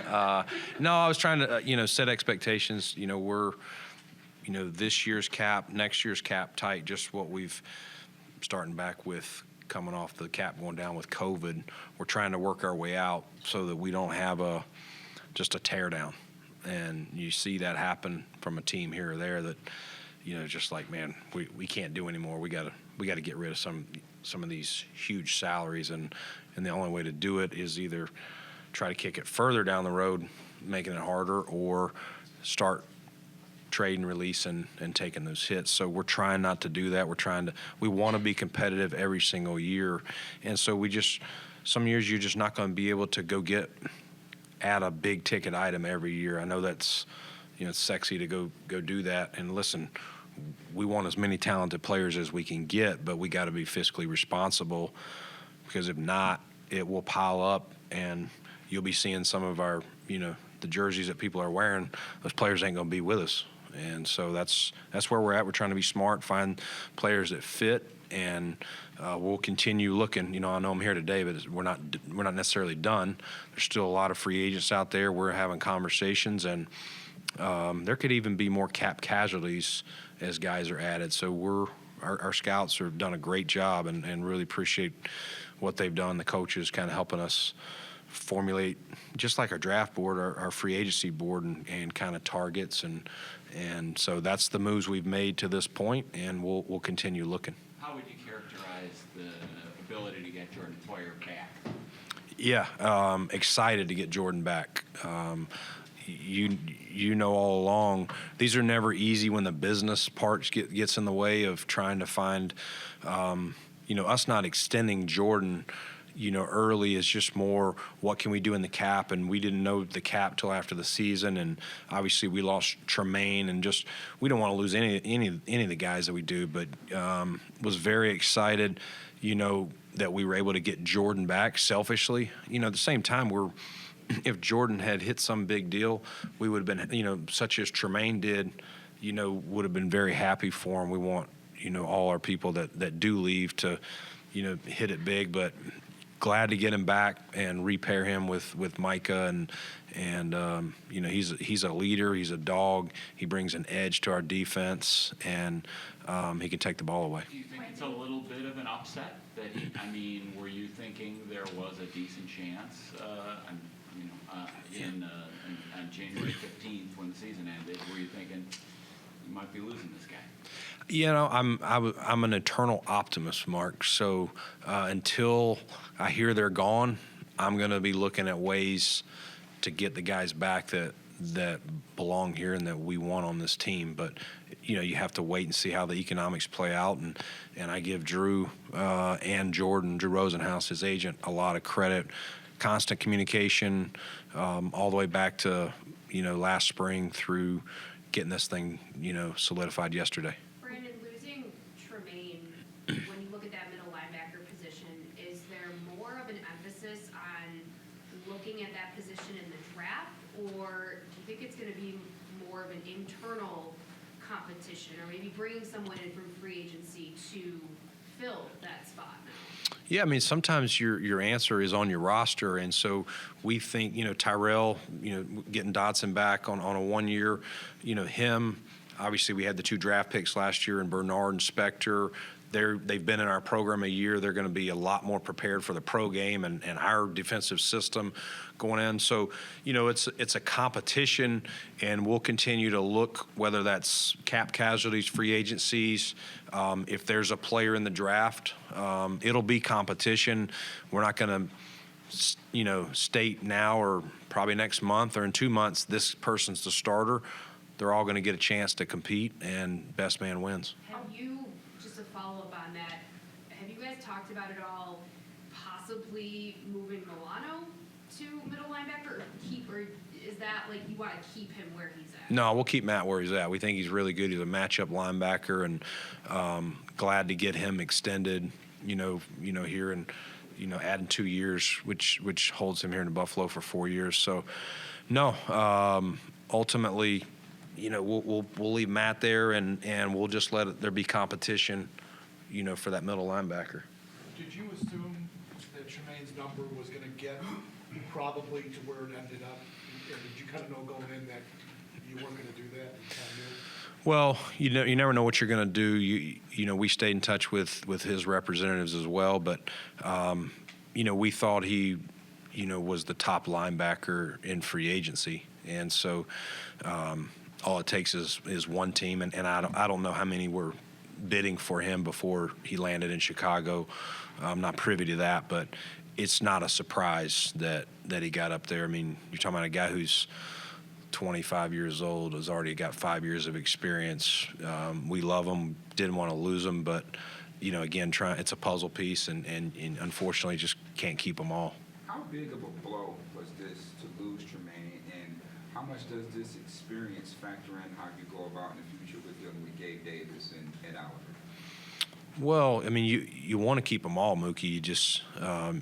No, I was trying to, set expectations. We're, this year's cap, next year's cap tight, just what we've starting back with coming off the cap going down with COVID. We're trying to work our way out so that we don't have just a tear down. And you see that happen from a team here or there that, just like, man, we can't do anymore. We got to get rid of some of these huge salaries, and the only way to do it is either try to kick it further down the road, making it harder, or start trade and release and taking those hits. So we're trying not to do that. We want to be competitive every single year. And so some years you're just not going to be able to go add a big ticket item every year. I know that's, it's sexy to go do that. And listen, we want as many talented players as we can get, but we got to be fiscally responsible, because if not, it will pile up and you'll be seeing some of our, the jerseys that people are wearing. Those players ain't going to be with us. And so that's where we're at. We're trying to be smart, find players that fit, and we'll continue looking. I know I'm here today, but we're not necessarily done. There's still a lot of free agents out there. We're having conversations, and there could even be more cap casualties as guys are added. So our scouts have done a great job, and really appreciate what they've done. The coaches kind of helping us formulate, just like our draft board, our free agency board, and kind of targets, and so that's the moves we've made to this point, and we'll continue looking. How would you characterize the ability to get Jordan Poyer back? Yeah, excited to get Jordan back. All along, these are never easy when the business parts gets in the way of trying to find, us not extending Jordan early is just more what can we do in the cap, and we didn't know the cap till after the season, and obviously we lost Tremaine, and just we don't want to lose any of the guys that we do, but was very excited, that we were able to get Jordan back selfishly. At the same time, if Jordan had hit some big deal, we would have been, such as Tremaine did, would have been very happy for him. We want, all our people that do leave to, hit it big, but glad to get him back and repair him with Micah, and he's a leader, he's a dog, he brings an edge to our defense, and he can take the ball away. Do you think it's a little bit of an upset that were you thinking there was a decent chance on January 15th when the season ended? Were you thinking you might be losing this guy? I'm an eternal optimist, Mark. So until I hear they're gone, I'm going to be looking at ways to get the guys back that belong here and that we want on this team. But you have to wait and see how the economics play out. And I give Drew and Jordan, Drew Rosenhaus, his agent, a lot of credit. Constant communication all the way back to last spring through getting this thing solidified yesterday. When you look at that middle linebacker position, is there more of an emphasis on looking at that position in the draft, or do you think it's going to be more of an internal competition, or maybe bringing someone in from free agency to fill that spot now? Yeah, sometimes your answer is on your roster, and so we think, Tyrell, getting Dotson back on a 1 year, him. Obviously, we had the 2 draft picks last year, and Bernard and Spector. They've been in our program a year. They're going to be a lot more prepared for the pro game and our defensive system going in. So, it's a competition, and we'll continue to look, whether that's cap casualties, free agencies. If there's a player in the draft, it'll be competition. We're not going to, state now or probably next month or in 2 months, this person's the starter. They're all going to get a chance to compete, and best man wins. Just a follow-up on that, have you guys talked about it all, possibly moving Milano to middle linebacker, or is that like you want to keep him where he's at? No, we'll keep Matt where he's at. We think he's really good. He's a matchup linebacker, and glad to get him extended, here, and adding 2 years, which holds him here in Buffalo for 4 years. So, no, ultimately, we'll leave Matt there, and we'll just let there be competition, for that middle linebacker. Did you assume that Tremaine's number was going to get probably to where it ended up or did you kind of know going in that you weren't going to do that? You kind of knew? Well, you never know what you're going to do. We stayed in touch with his representatives as well, but we thought he was the top linebacker in free agency, and so all it takes is one team, and I don't know how many were bidding for him before he landed in Chicago. I'm not privy to that, but it's not a surprise that he got up there. I mean, you're talking about a guy who's 25 years old, has already got 5 years of experience. We love him, didn't want to lose him, but again, it's a puzzle piece, and unfortunately just can't keep them all. How big of a blow was this to lose Tremaine, and how much does this experience factor in how you go about in the future with dealing with Gabe Davis and Ed Oliver? Well, I mean, you want to keep them all, Mookie. You just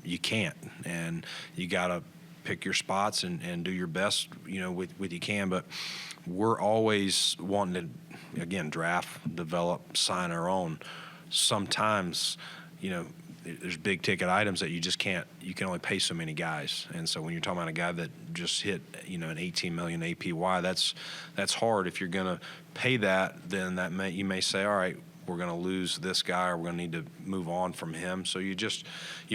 you can't, and you got to pick your spots and do your best, with you can. But we're always wanting to, again, draft, develop, sign our own. Sometimes, there's big ticket items that you just can't. You can only pay so many guys, and so when you're talking about a guy that just hit, an 18 million APY, that's hard. If you're going to pay that, then you may say, all right, we're going to lose this guy, or we're going to need to move on from him. So you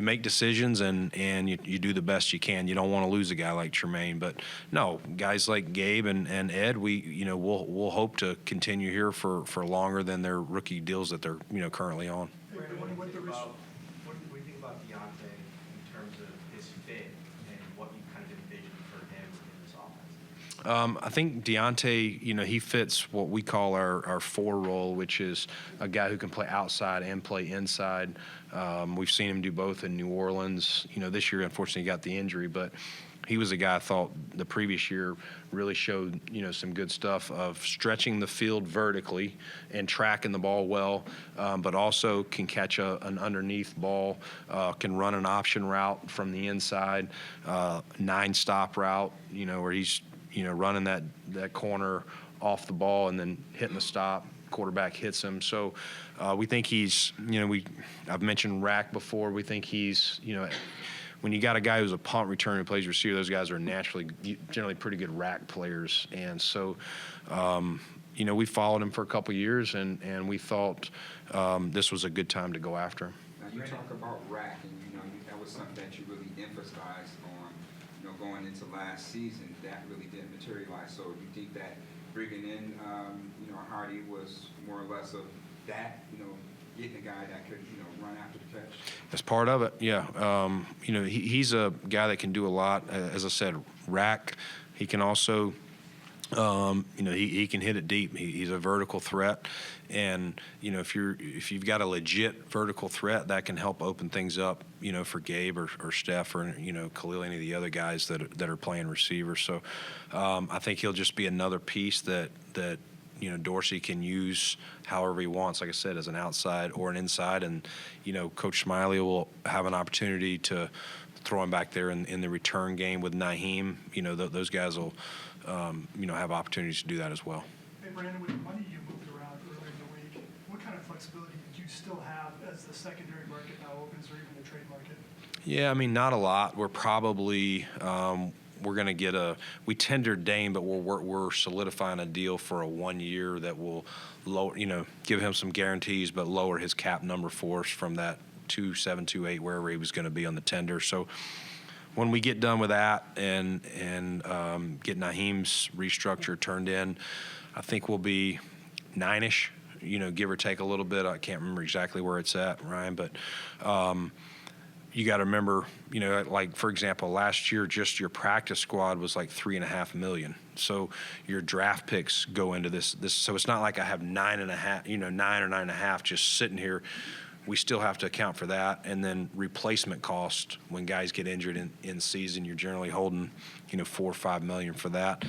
make decisions and you do the best you can. You don't want to lose a guy like Tremaine, but no, guys like Gabe and Ed, we'll hope to continue here for longer than their rookie deals that they're currently on. Brandon, what do you think about Deonte in terms of his fit and what you kind of envision for him in this offense? I think Deonte, he fits what we call our 4 role, which is a guy who can play outside and play inside. We've seen him do both in New Orleans. This year, unfortunately, he got the injury, but he was a guy I thought the previous year really showed, some good stuff of stretching the field vertically and tracking the ball well, but also can catch an underneath ball, can run an option route from the inside, 9-stop route, where he's running that corner off the ball and then hitting the stop. Quarterback hits him. So we think he's, I've mentioned Rack before. We think he's, when you got a guy who's a punt returner who plays receiver, those guys are generally pretty good rack players. And so, we followed him for a couple of years, and we thought this was a good time to go after him. Now, you talk about Rack, and that was something that you really emphasized on, going into last season. That really didn't materialize. So you think that bringing in, Harty was more or less of that, getting a guy that could, run after the catch? That's part of it, yeah. He's a guy that can do a lot. As I said, rack. He can also, he can hit it deep. He's a vertical threat, and if you've got a legit vertical threat, that can help open things up, for Gabe or Steph or Khalil, any of the other guys that are playing receiver. So I think he'll just be another piece that Dorsey can use however he wants, like I said, as an outside or an inside. And, Coach Smiley will have an opportunity to throw him back there in the return game with Naheem. Those guys will, have opportunities to do that as well. Hey, Brandon, with the money you moved around earlier in the week, what kind of flexibility did you still have as the secondary market now opens, or even the trade market? Yeah, I mean, not a lot. We're probably we're going to get we tendered Dame, but we're solidifying a deal for a 1 year that will lower, give him some guarantees, but lower his cap number for us from that 2.7, 2.8, wherever he was going to be on the tender. So when we get done with that and get Naheem's restructure turned in, I think we'll be 9-ish, give or take a little bit. I can't remember exactly where it's at, Ryan, but you got to remember, like, for example, last year, just your practice squad was like $3.5 million. So your draft picks go into this. So it's not like I have 9.5, 9 or 9.5 just sitting here. We still have to account for that. And then replacement cost, when guys get injured in season, you're generally holding, $4 or $5 million for that.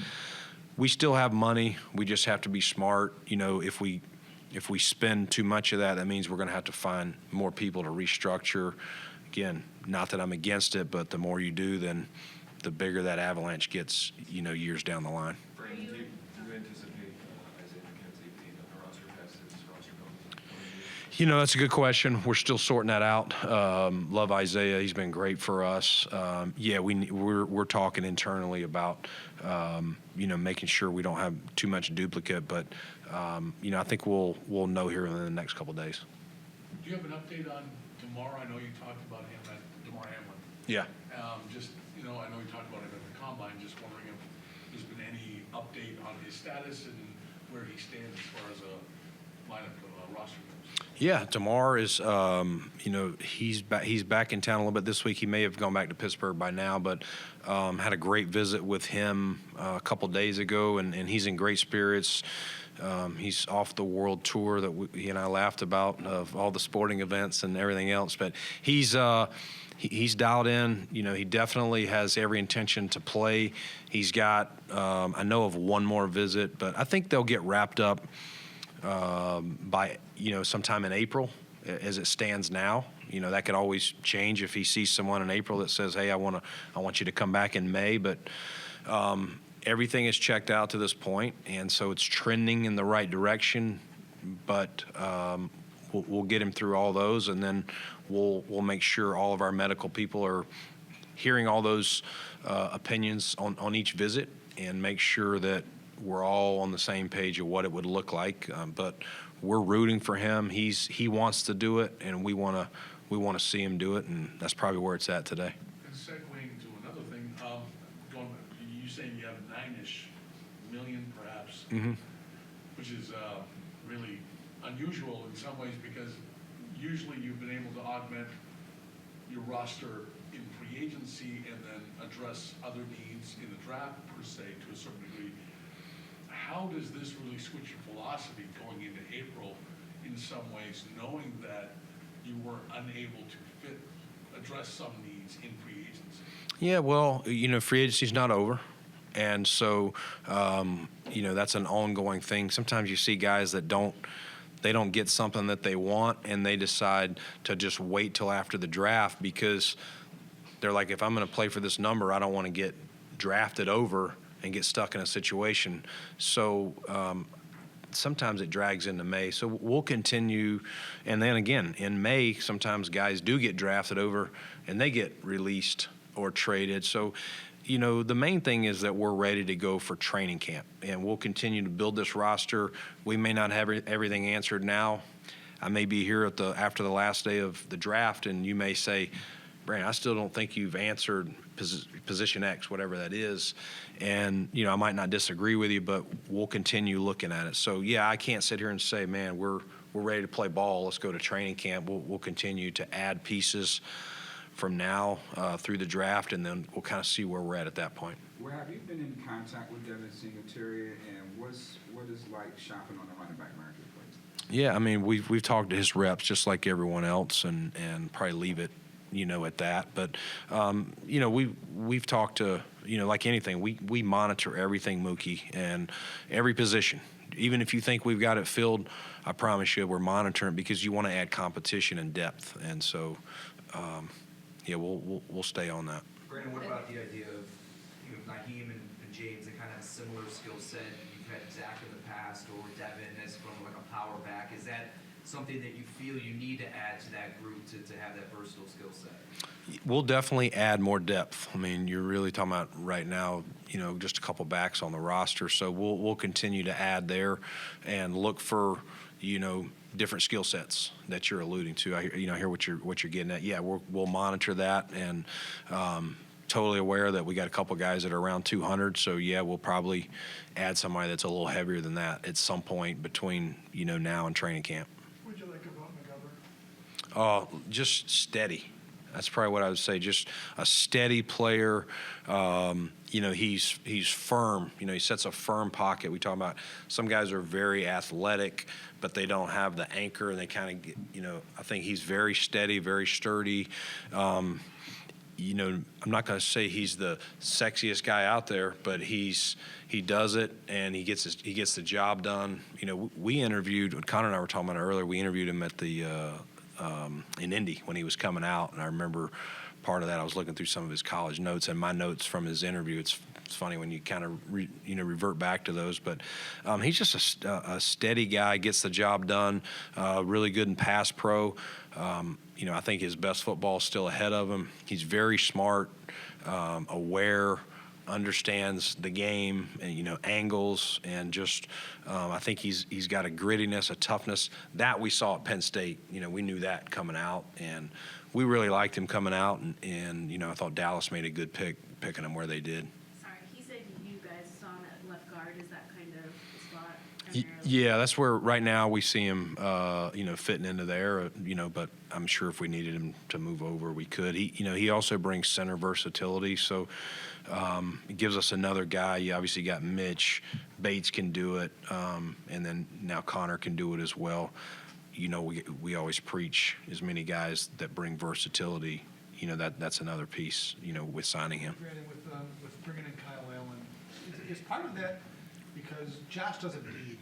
We still have money. We just have to be smart. If we spend too much of that, that means we're going to have to find more people to restructure. Again, not that I'm against it, but the more you do, then the bigger that avalanche gets, years down the line. Brandon, do you anticipate Isaiah McKenzie being on the roster past his roster going? That's a good question. We're still sorting that out. Love Isaiah. He's been great for us. We're talking internally about, making sure we don't have too much duplicate. But, I think we'll know here in the next couple of days. Do you have an update on DeMar? I know you talked about him at DeMar Hamlin. Yeah. I know you talked about him at the Combine. Just wondering if there's been any update on his status and where he stands as far as a lineup roster goes. Yeah, DeMar is, he's back in town a little bit this week. He may have gone back to Pittsburgh by now, but had a great visit with him a couple days ago, and he's in great spirits. He's off the world tour that he and I laughed about of all the sporting events and everything else, but he's dialed in. He definitely has every intention to play. He's got, I know of one more visit, but I think they'll get wrapped up by sometime in April as it stands now. That could always change if he sees someone in April that says, hey, I want you to come back in May, but everything is checked out to this point, and so it's trending in the right direction, but we'll get him through all those, and then we'll make sure all of our medical people are hearing all those opinions on each visit, and make sure that we're all on the same page of what it would look like. But we're rooting for him. He wants to do it, and we want to see him do it, and that's probably where it's at today. And segueing to another thing, you saying you have 9-ish million perhaps, which is really unusual in some ways, because usually you've been able to augment your roster in free agency and then address other needs in the draft per se to a certain degree. How does this really switch your philosophy going into April in some ways, knowing that you were unable to address some needs in free agency? Yeah, well, free agency's not over. And so, that's an ongoing thing. Sometimes you see guys that don't get something that they want, and they decide to just wait till after the draft because they're like, if I'm going to play for this number, I don't want to get drafted over and get stuck in a situation. So sometimes it drags into May. So we'll continue. And then again, in May, sometimes guys do get drafted over and they get released or traded. So, the main thing is that we're ready to go for training camp, and we'll continue to build this roster. We may not have everything answered now. I may be here after the last day of the draft, and you may say, Brandon, I still don't think you've answered position X, whatever that is. And, I might not disagree with you, but we'll continue looking at it. So, yeah, I can't sit here and say, man, we're ready to play ball. Let's go to training camp. We'll continue to add pieces from now through the draft, and then we'll kind of see where we're at that point. Well, have you been in contact with Devin Singletary, and what is like shopping on the running back marketplace? Yeah, I mean, we've talked to his reps just like everyone else, and probably leave it, at that. But, we've talked to, like anything, we monitor everything, Mookie, and every position. Even if you think we've got it filled, I promise you we're monitoring because you want to add competition and depth. And so, we'll stay on that. Brandon, what about the idea of Naheem and James that kind of have a similar skill set? You've had Zach in the past, or Devin as from like a power back. Is that something that you feel you need to add to that group to have that versatile skill set? We'll definitely add more depth. I mean, you're really talking about right now, just a couple backs on the roster. So we'll continue to add there and look for, different skill sets that you're alluding to. I hear what you're getting at. Yeah, we'll monitor that, and totally aware that we got a couple guys that are around 200. So yeah, we'll probably add somebody that's a little heavier than that at some point between now and training camp. What would you like about McGovern? Just steady. That's probably what I would say. Just a steady player. He's firm. He sets a firm pocket. We talk about some guys are very athletic, but they don't have the anchor, and they kind of get. I think he's very steady, very sturdy. I'm not going to say he's the sexiest guy out there, but he does it, and he gets the job done. We interviewed Connor and I were talking about it earlier. We interviewed him at the in Indy when he was coming out, and I remember part of that. I was looking through some of his college notes and my notes from his interview. It's funny when you kind of revert back to those, but he's just a steady guy, gets the job done, really good in pass pro. I think his best football is still ahead of him. He's very smart, aware, understands the game, and angles, and just I think he's got a grittiness, a toughness that we saw at Penn State. We knew that coming out, and we really liked him coming out, and I thought Dallas made a good picking him where they did. Sorry, he said you guys saw him at left guard. Is that kind of the spot? Yeah, that's where right now we see him, fitting into there, but I'm sure if we needed him to move over, we could. He also brings center versatility, so it gives us another guy. You obviously got Mitch, Bates can do it, and then now Connor can do it as well. We always preach as many guys that bring versatility. That's another piece, with signing him. Brandon, with bringing in Kyle Allen, is part of that because Josh doesn't need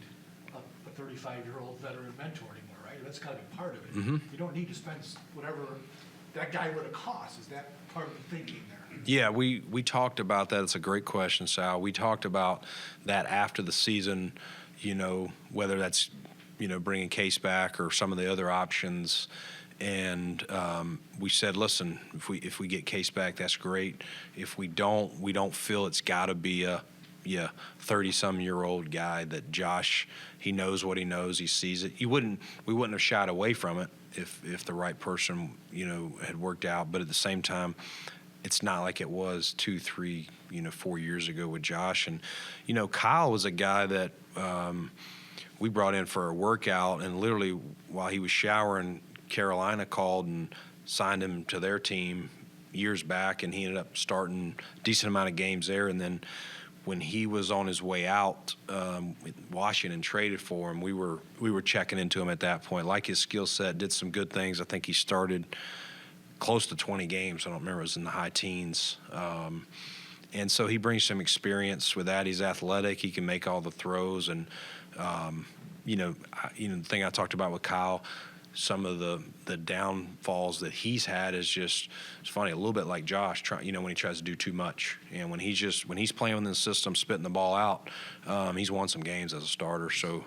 a 35-year-old veteran mentor anymore, right? That's got to be part of it. Mm-hmm. You don't need to spend whatever that guy would have cost. Is that part of the thinking there? Yeah, we talked about that. It's a great question, Sal. We talked about that after the season, whether that's, bringing Case back or some of the other options. And we said, listen, if we get Case back, that's great. If we don't feel it's got to be a 30-some-year-old guy that Josh, he knows what he knows, he sees it. We wouldn't have shied away from it if the right person, had worked out. But at the same time, it's not like it was 2, 3, 4 years ago with Josh. And, Kyle was a guy that we brought in for a workout, and literally while he was showering, Carolina called and signed him to their team years back, and he ended up starting a decent amount of games there. And then when he was on his way out, Washington traded for him. We were checking into him at that point. Like his skill set, did some good things. I think he started close to 20 games. I don't remember. It was in the high teens. And so he brings some experience with that. He's athletic. He can make all the throws. And, the thing I talked about with Kyle, some of the downfalls that he's had is just, it's funny, a little bit like Josh, when he tries to do too much. And when he's playing within the system, spitting the ball out, he's won some games as a starter. So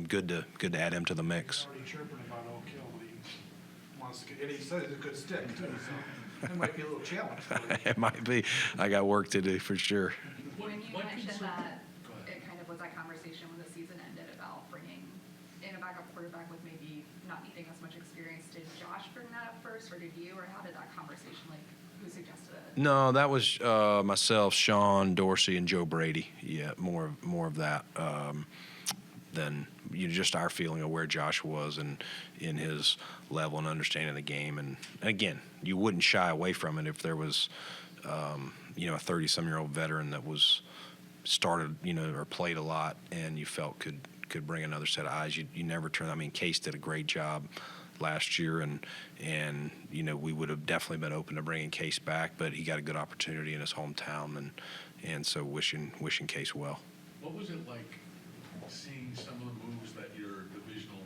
good to add him to the mix. Already chirping about Oak Hill, but he wants to get, and he said it's a good stick too, so it might be a little challenge for you. It might be. I got work to do for sure. When you What mentioned concern- that, Go ahead. it kind of was that conversation when the season ended about bringing in a backup quarterback with maybe not needing as much experience. Did Josh bring that up first, or did you, or how did that conversation, who suggested it? No, that was myself, Sean, Dorsey, and Joe Brady. Yeah, more of that than just our feeling of where Josh was and in his level and understanding of the game. And again, you wouldn't shy away from it if there was, a 30-some-year-old veteran that was started, or played a lot, and you felt could bring another set of eyes. You never turn. I mean, Case did a great job last year, and we would have definitely been open to bringing Case back, but he got a good opportunity in his hometown, and so wishing Case well. What was it like seeing some of the moves that your divisional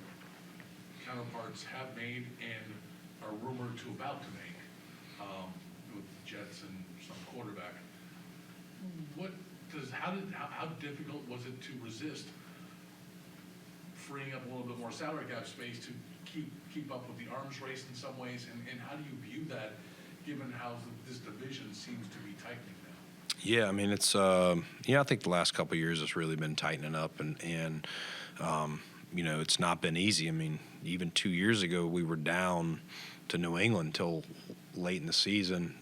counterparts have made and are rumored to about to make with the Jets and some quarterback? How difficult was it to resist freeing up a little bit more salary cap space to keep up with the arms race in some ways, and how do you view that given how this division seems to be tightening now? Yeah, I mean, it's I think the last couple of years it's really been tightening up, and it's not been easy. I mean, even 2 years ago we were down to New England till late in the season.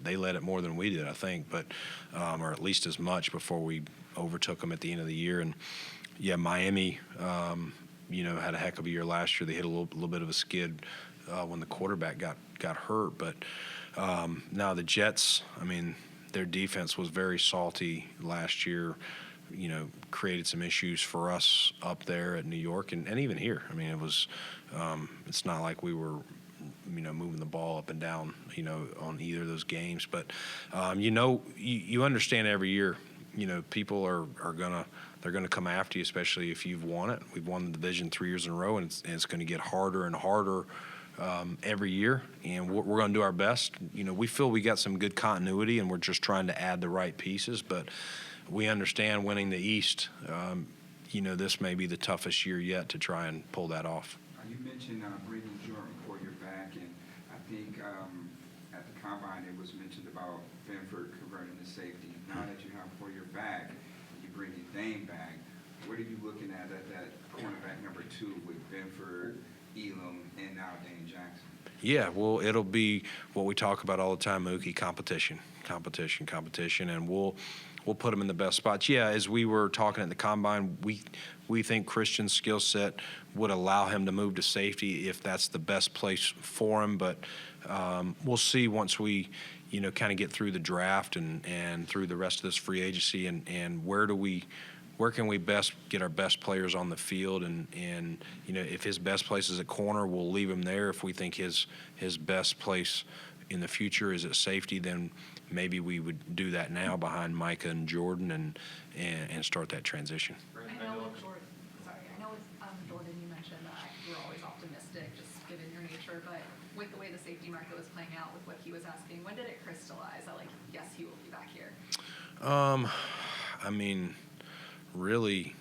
They led it more than we did, I think, but or at least as much before we overtook them at the end of the year. And yeah, Miami, had a heck of a year last year. They hit a little bit of a skid when the quarterback got hurt, but now the Jets, I mean, their defense was very salty last year, created some issues for us up there at New York and even here. I mean, it was, it's not like we were, moving the ball up and down, on either of those games. But, you understand every year, people are they're going to come after you, especially if you've won it. We've won the division 3 years in a row, and it's going to get harder and harder every year, and we're going to do our best. You know, we feel we got some good continuity, and we're just trying to add the right pieces. But we understand winning the East. You know, this may be the toughest year yet to try and pull that off. You mentioned bringing Jordan Poyer back, and I think at the combine it was mentioned about Benford converting to safety. Now that you have Poyer back, you bring your Dane back. What are you looking at that cornerback number 2 with Benford, Elam, and now Dane Jackson? Yeah, well, it'll be what we talk about all the time, Mookie, competition, and we'll put him in the best spots. Yeah, as we were talking at the combine, we think Christian's skill set would allow him to move to safety if that's the best place for him. But we'll see once we, you know, kind of get through the draft and through the rest of this free agency, and where can we best get our best players on the field, and you know, if his best place is at corner, we'll leave him there. If we think his best place in the future is at safety, then maybe we would do that now behind Micah and Jordan and start that transition. I know with Jordan, Jordan, you mentioned that you were always optimistic, just given your nature, but with the way the safety market was playing out, with what he was asking, when did it crystallize that, like, yes, he will be back here? I mean, really,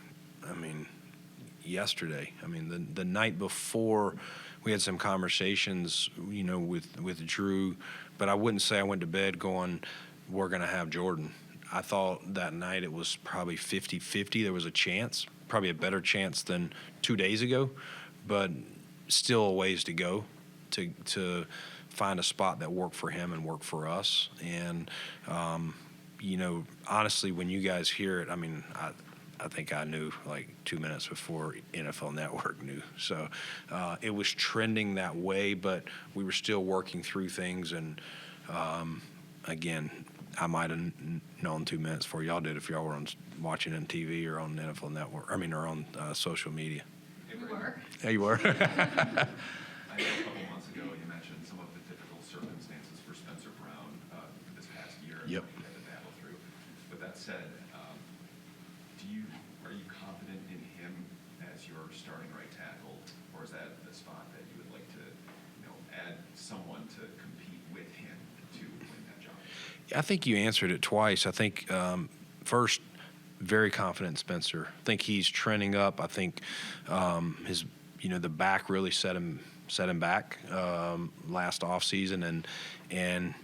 yesterday. I mean, the night before, we had some conversations, you know, with Drew, but I wouldn't say I went to bed going, we're going to have Jordan. I thought that night it was probably 50-50. There was a chance, probably a better chance than 2 days ago, but still a ways to go to find a spot that worked for him and worked for us. And, you know, honestly, when you guys hear it, I mean, I think I knew like 2 minutes before NFL Network knew. So it was trending that way, but we were still working through things. And, again, I might have known 2 minutes before y'all did if y'all were watching on TV or on NFL Network, or on social media. We were. Yeah, you were. I know a couple months ago you mentioned some of the difficult circumstances for Spencer Brown this past year. Yep. He had to battle through. With that said, are you confident in him as your starting right tackle, or is that a spot that you would like to, you know, add someone to compete with him to win that job? I think you answered it twice. I think first, very confident in Spencer. I think he's trending up. I think his, you know, the back really set him back last offseason, and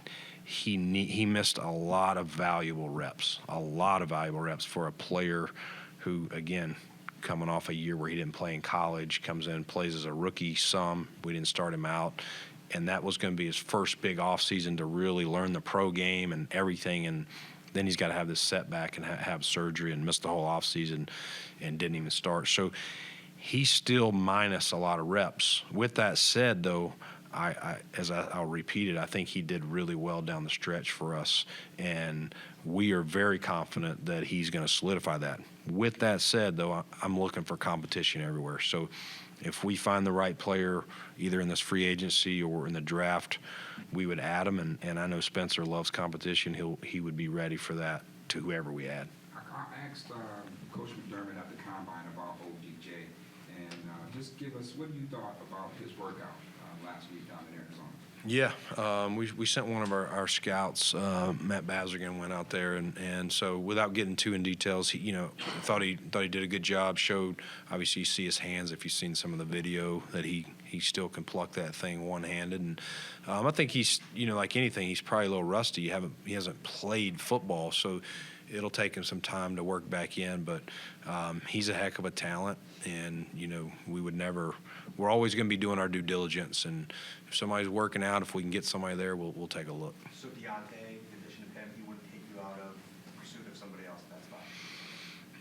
he missed a lot of valuable reps for a player who, again, coming off a year where he didn't play in college, comes in, plays as a rookie some. We didn't start him out. And that was going to be his first big offseason to really learn the pro game and everything. And then he's got to have this setback and have surgery and miss the whole offseason and didn't even start. So he's still minus a lot of reps. With that said, though, I'll repeat it, I think he did really well down the stretch for us, and we are very confident that he's going to solidify that. With that said, though, I'm looking for competition everywhere. So if we find the right player, either in this free agency or in the draft, we would add him, and I know Spencer loves competition. He would be ready for that to whoever we add. I asked Coach McDermott at the combine about OBJ, and just give us what you thought about his workout last week down in Arizona. Yeah, we sent one of our scouts, Matt Bazergan, went out there, and so without getting too in details, he, you know, thought he did a good job. Showed, obviously, you see his hands if you've seen some of the video, that he still can pluck that thing one-handed, and I think he's, you know, like anything, he's probably a little rusty. He hasn't played football, so it'll take him some time to work back in, but he's a heck of a talent, and, you know, we're always going to be doing our due diligence, and if somebody's working out, if we can get somebody there, we'll take a look. So Deonte, in addition to him, he wouldn't take you out of pursuit of somebody else in that spot?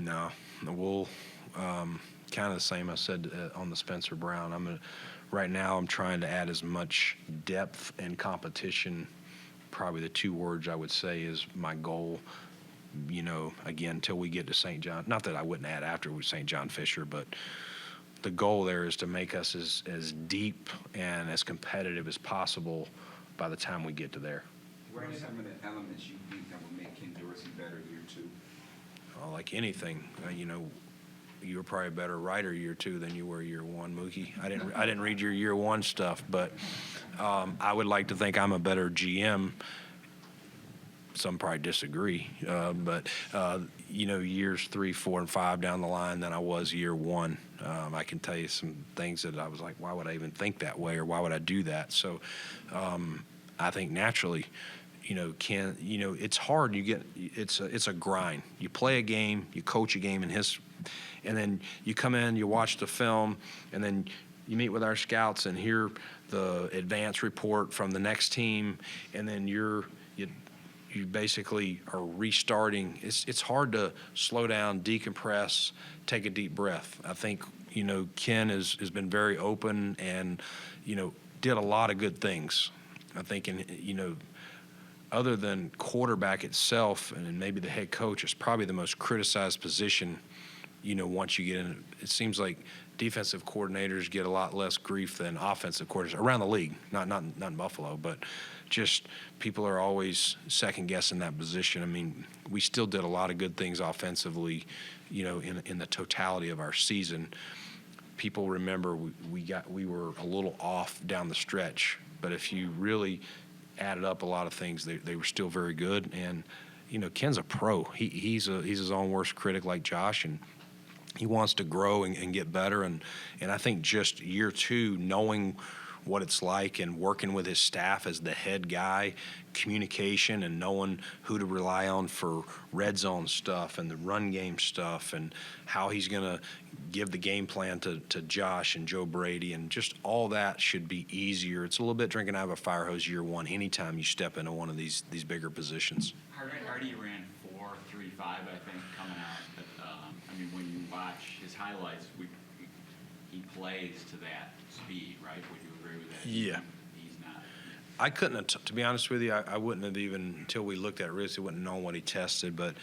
No, we'll kind of the same I said on the Spencer Brown. Right now I'm trying to add as much depth and competition. Probably the two words I would say is my goal. You know, again, until we get to St. John. Not that I wouldn't add after with St. John Fisher, but the goal there is to make us as deep and as competitive as possible by the time we get to there. What are some of the elements you think that will make Ken Dorsey better year two? Like anything, you know, you were probably a better writer year 2 than you were year 1, Mookie. I didn't read your year 1 stuff, but I would like to think I'm a better GM. Some probably disagree, but years 3, 4, and 5 down the line than I was year 1. I can tell you some things that I was like, why would I even think that way, or why would I do that? So I think naturally, Ken, it's hard. It's a grind. You play a game, you coach a game, and then you come in, you watch the film, and then you meet with our scouts and hear the advance report from the next team, and then you basically are restarting. It's hard to slow down, decompress, take a deep breath. I think Ken has been very open and did a lot of good things. I think other than quarterback itself and maybe the head coach, is probably the most criticized position. Once you get in, it seems like defensive coordinators get a lot less grief than offensive coordinators around the league. Not in Buffalo, but just people are always second guessing that position. I mean, we still did a lot of good things offensively, in the totality of our season. People remember we were a little off down the stretch, but if you really added up a lot of things, they were still very good. And Ken's a pro. He's his own worst critic, like Josh, and he wants to grow and get better. And I think just year 2, knowing what it's like and working with his staff as the head guy, communication and knowing who to rely on for red zone stuff and the run game stuff, and how he's going to give the game plan to Josh and Joe Brady, and just all that should be easier. It's a little bit drinking out of a fire hose year 1 anytime you step into one of these bigger positions. Hardy ran 4.35, I think, coming out. But, when you watch his highlights, he plays to that speed, right? Would you agree with that? Yeah. He's not. I couldn't have, to be honest with you, I wouldn't have even, until we looked at risks, I wouldn't have known what he tested, but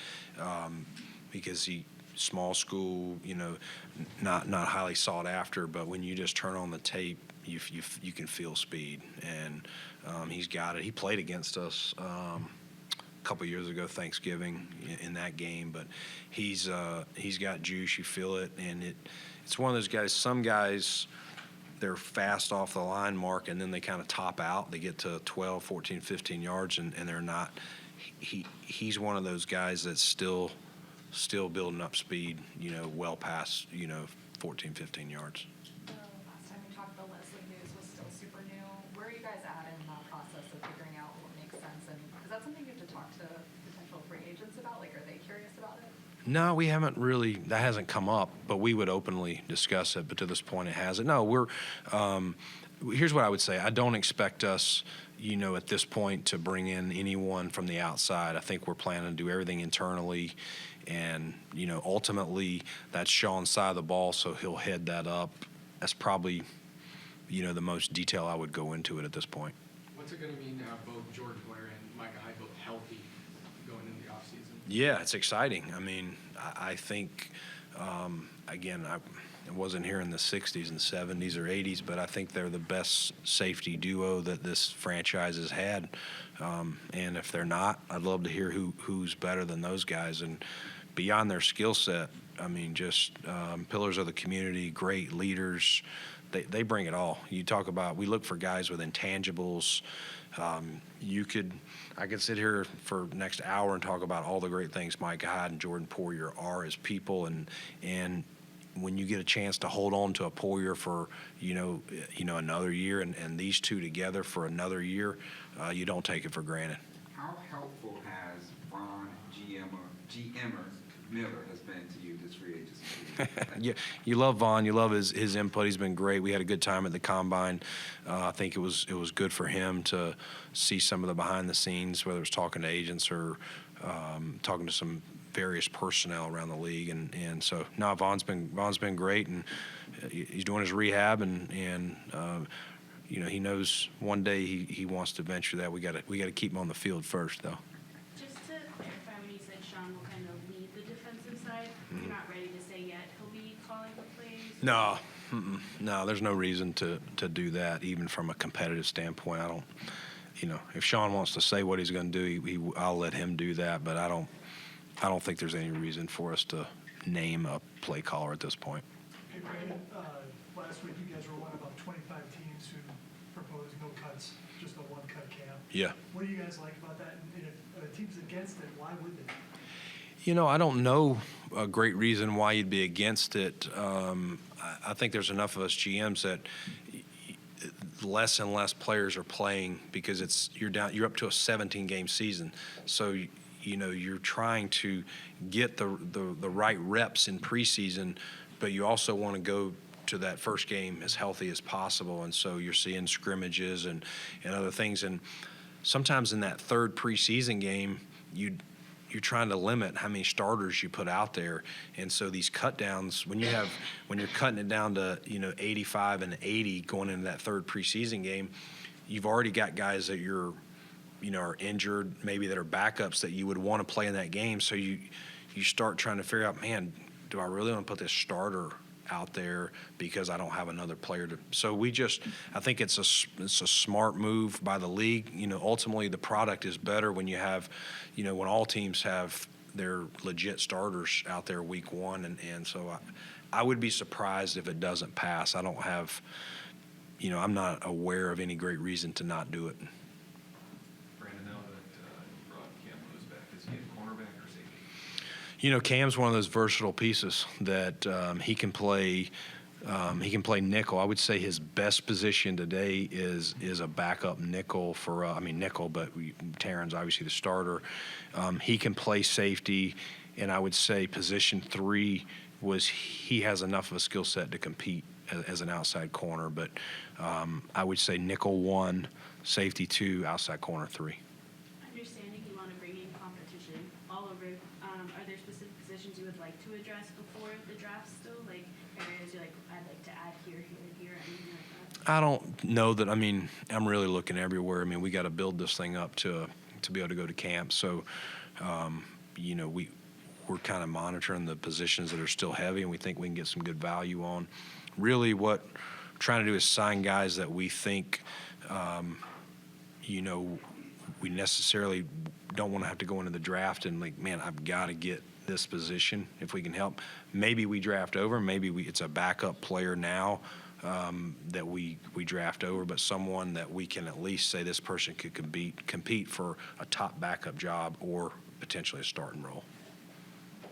because small school, not highly sought after, but when you just turn on the tape, you can feel speed, and he's got it. He played against us a couple years ago, Thanksgiving, in that game, but he's got juice. You feel it, and it's one of those guys. Some guys, they're fast off the line mark, and then they kind of top out. They get to 12, 14, 15 yards, and they're not. He's one of those guys that's still building up speed, well past, 14, 15 yards. Last time we talked, the Leslie news was still super new. Where are you guys at in the process of figuring out what makes sense? And is that something you have to talk to potential free agents about? Like, are they curious about it? No, we haven't really. That hasn't come up, but we would openly discuss it. But to this point, it hasn't. No, here's what I would say. I don't expect us, at this point, to bring in anyone from the outside. I think we're planning to do everything internally, and ultimately that's Sean's side of the ball, so he'll head that up. That's probably, the most detail I would go into it at this point. What's it going to mean to have both Jordan Poyer and Micah Hyde both healthy going into the offseason? Yeah, it's exciting. I mean, I think, again, I wasn't here in the 60s and 70s or 80s, but I think they're the best safety duo that this franchise has had. And if they're not, I'd love to hear who's better than those guys. And beyond their skill set, I mean, just pillars of the community, great leaders. They bring it all. You talk about, we look for guys with intangibles. I could sit here for the next hour and talk about all the great things Mike Hyde and Jordan Poyer are as people, and when you get a chance to hold on to a Poyer for another year, and these two together for another year, you don't take it for granted. How helpful has Von GMer Miller has been to you this free agency? You love Von. You love his input. He's been great. We had a good time at the Combine. I think it was good for him to see some of the behind the scenes, whether it's talking to agents or talking to some various personnel around the league. And so, no, Von's been great, and he's doing his rehab, and he knows one day he wants to venture that. We got to keep him on the field first, though. Just to clarify, when you said Sean will kind of lead the defensive side, you're not ready to say yet he'll be calling the plays? No. No, there's no reason to do that, even from a competitive standpoint. I don't, if Sean wants to say what he's going to do, I'll let him do that, but I don't think there's any reason for us to name a play caller at this point. Hey, Brandon, last week you guys were one of about 25 teams who proposed no cuts, just a one-cut cap. Yeah. What do you guys like about that? And if a team's against it, why would they? You know, I don't know a great reason why you'd be against it. I think there's enough of us GMs that less and less players are playing because you're up to a 17-game season. So, you know, you're trying to get the right reps in preseason, but you also want to go to that first game as healthy as possible. And so you're seeing scrimmages and other things. And sometimes in that third preseason game, you're trying to limit how many starters you put out there. And so these cut downs, when you're cutting it down to, 85 and 80 going into that third preseason game, you've already got guys that are injured, maybe that are backups that you would want to play in that game. So you start trying to figure out, man, do I really want to put this starter out there because I don't have another player to? So I think it's a smart move by the league. Ultimately the product is better when you have, when all teams have their legit starters out there week one. And so I would be surprised if it doesn't pass. I don't have, I'm not aware of any great reason to not do it. Brandon, now that you brought Cam Lewis back, is he a cornerback or safety? Cam's one of those versatile pieces that he can play. He can play nickel. I would say his best position today is a backup nickel for nickel, but Taryn's obviously the starter. He can play safety, and I would say position 3 he has enough of a skill set to compete as an outside corner. But I would say nickel 1, safety 2, outside corner 3. Understanding you want to bring in competition all over, are there specific positions you would like to address before the draft still? Like areas you're like, I'd like to add here, anything like that? I don't know that. I'm really looking everywhere. We got to build this thing up to be able to go to camp. So, we're kind of monitoring the positions that are still heavy, and we think we can get some good value on. Really, what we're trying to do is sign guys that we think, we necessarily don't want to have to go into the draft and like, man, I've got to get this position if we can help. Maybe we draft over, maybe it's a backup player now that we draft over, but someone that we can at least say this person could compete for a top backup job or potentially a starting role.